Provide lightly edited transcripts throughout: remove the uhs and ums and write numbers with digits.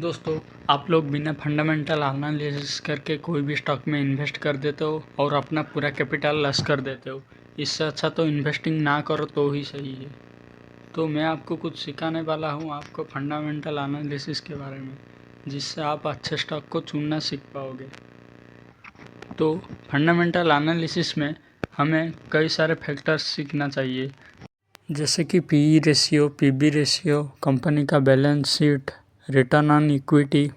दोस्तों, आप लोग बिना फंडामेंटल एनालिसिस करके कोई भी स्टॉक में इन्वेस्ट कर देते हो और अपना पूरा कैपिटल लॉस कर देते हो। इससे अच्छा तो इन्वेस्टिंग ना करो तो ही सही है। तो मैं आपको कुछ सिखाने वाला हूँ आपको फंडामेंटल एनालिसिस के बारे में, जिससे आप अच्छे स्टॉक को चुनना सीख पाओगे। तो फंडामेंटल एनालिसिस में हमें कई सारे फैक्टर्स सीखना चाहिए, जैसे कि PE ratio, PB ratio, company का balance sheet, return on equity.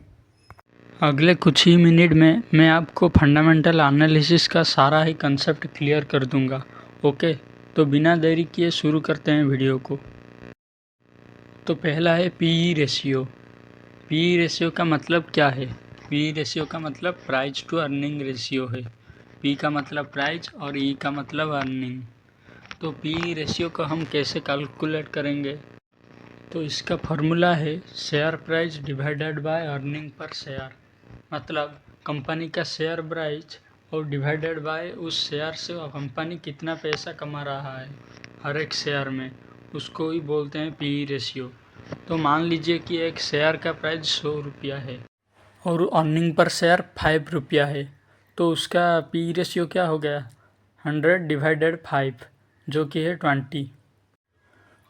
अगले कुछ ही मिनट में मैं आपको फंडामेंटल एनालिसिस का सारा ही कंसेप्ट क्लियर कर दूंगा। ओके, तो बिना देरी किए शुरू करते हैं वीडियो को। तो पहला है पीई रेशियो। पीई रेशियो का मतलब क्या है? पीई रेशियो का मतलब प्राइस टू अर्निंग रेशियो है। पी का मतलब प्राइस और ई का मतलब अर्निंग। तो पीई रेशियो को हम कैसे कैलकुलेट करेंगे? तो इसका फॉर्मूला है share price divided by earning per share. मतलब कंपनी का शेयर प्राइस और डिवाइडेड बाय उस शेयर से कंपनी कितना पैसा कमा रहा है हर एक शेयर में, उसको ही बोलते हैं पीई रेशियो। तो मान लीजिए कि एक शेयर का प्राइस 100 रुपया है और अर्निंग पर शेयर 5 रुपया है, तो उसका पीई रेशियो क्या हो गया? 100 डिवाइडेड 5, जो कि है 20।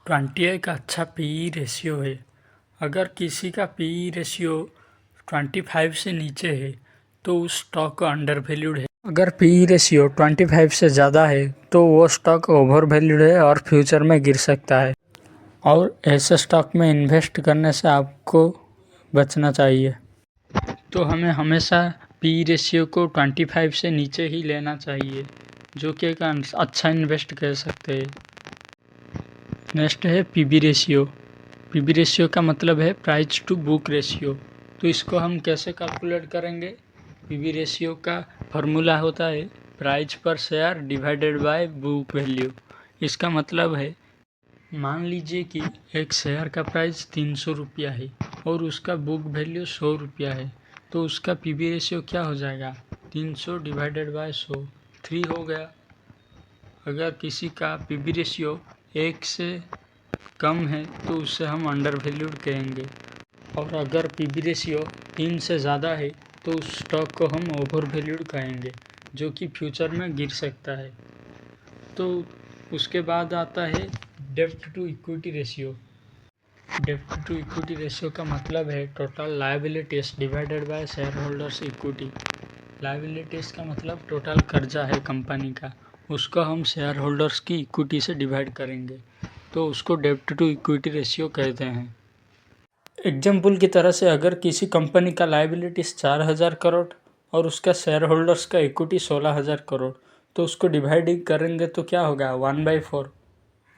20 एक अच्छा पीई रेशियो है। अगर किसी का पीई रेशियो 25 से नीचे है तो उस स्टॉक अंडर वैल्यूड है। अगर पीई रेशियो 25 से ज़्यादा है तो वो स्टॉक ओवर वैल्यूड है और फ्यूचर में गिर सकता है। और ऐसे स्टॉक में इन्वेस्ट करने से आपको बचना चाहिए। तो हमें हमेशा पीई रेशियो को 25 से नीचे ही लेना चाहिए, जो कि एक अच्छा इन्वेस्ट कह सकते हैं। नेक्स्ट है पीबी रेशियो। पीबी रेशियो का मतलब है प्राइस टू बुक रेशियो। तो इसको हम कैसे कैलकुलेट करेंगे? पीबी रेशियो का फॉर्मूला होता है प्राइस पर share divided by book value. इसका मतलब है, मान लीजिए कि एक शेयर का प्राइस 300 रुपया है और उसका बुक वैल्यू 100 रुपया है, तो उसका पीबी रेशियो क्या हो जाएगा? 300 डिवाइडेड बाय 100, 3 हो गया। अगर किसी का पीबी रेशियो 1 से कम है तो उसे हम अंडर वैल्यूड कहेंगे, और अगर पीबी रेशियो 3 से ज़्यादा है तो उस स्टॉक को हम ओवर वैल्यूड कहेंगे, जो कि फ्यूचर में गिर सकता है। तो उसके बाद आता है डेब्ट टू इक्विटी रेशियो। डेब्ट टू इक्विटी रेशियो का मतलब है total liabilities divided by share holders equity. Liabilities का मतलब टोटल कर्जा है कंपनी का, उसको हम शेयर होल्डर्स की इक्विटी से डिवाइड करेंगे, तो उसको डेब्ट टू इक्विटी रेशियो कहते हैं। एग्जाम्पल की तरह से अगर किसी कंपनी का लायबिलिटीज 4000 करोड़ और उसका शेयर होल्डर्स का इक्विटी 16,000 करोड़, तो उसको डिवाइड करेंगे तो क्या होगा? 1/4।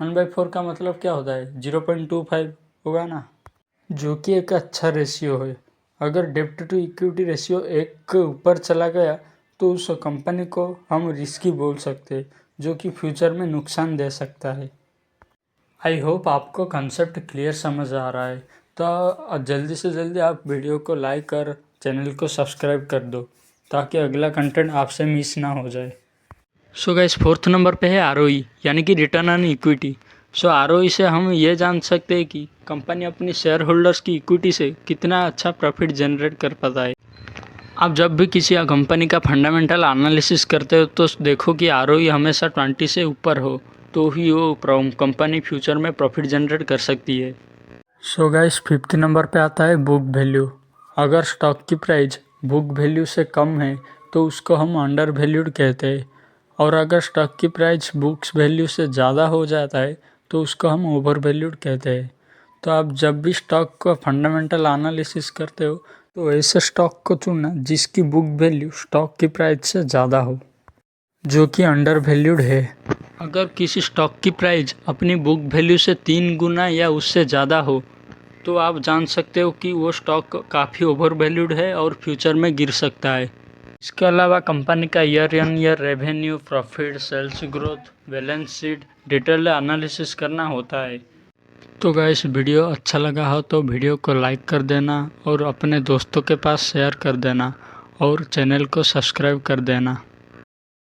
1/4 का मतलब क्या होता है? 0.25 होगा ना, जो कि एक अच्छा रेशियो है। अगर डेब्ट टू इक्विटी रेशियो 1 के ऊपर चला गया तो उस कंपनी को हम रिस्की बोल सकते हैं, जो कि फ्यूचर में नुकसान दे सकता है। आई होप आपको कंसेप्ट क्लियर समझ आ रहा है। तो जल्दी से जल्दी आप वीडियो को लाइक और चैनल को सब्सक्राइब कर दो, ताकि अगला कंटेंट आपसे मिस ना हो जाए। सो गाइस, 4th नंबर पे है आरओई, यानी कि return on equity. So ROE से हम ये जान सकते हैं कि कंपनी अपनी शेयर होल्डर्स की इक्विटी से कितना अच्छा प्रॉफिट जनरेट कर पाता है। आप जब भी किसी कंपनी का फंडामेंटल एनालिसिस करते हो तो देखो कि आरओई हमेशा 20 से ऊपर हो, तो ही वो कंपनी फ्यूचर में प्रॉफिट जनरेट कर सकती है। सो गाइस, 5th नंबर पे आता है बुक वैल्यू। अगर स्टॉक की प्राइस बुक वैल्यू से कम है तो उसको हम अंडर वैल्यूड कहते हैं, और अगर स्टॉक की प्राइस बुक्स वैल्यू से ज़्यादा हो जाता है तो उसको हम ओवर वैल्यूड कहते हैं। तो आप जब भी स्टॉक का फंडामेंटल एनालिसिस करते हो तो ऐसे स्टॉक को चुनना जिसकी बुक वैल्यू स्टॉक की प्राइस से ज़्यादा हो, जो कि अंडर वैल्यूड है। अगर किसी स्टॉक की प्राइस अपनी बुक वैल्यू से 3 गुना या उससे ज़्यादा हो तो आप जान सकते हो कि वो स्टॉक काफ़ी ओवर वैल्यूड है और फ्यूचर में गिर सकता है। इसके अलावा कंपनी का year on year revenue, profit, sales growth, balance sheet detail analysis करना होता है। तो गाइस, वीडियो अच्छा लगा हो तो वीडियो को लाइक कर देना और अपने दोस्तों के पास शेयर कर देना और चैनल को सब्सक्राइब कर देना।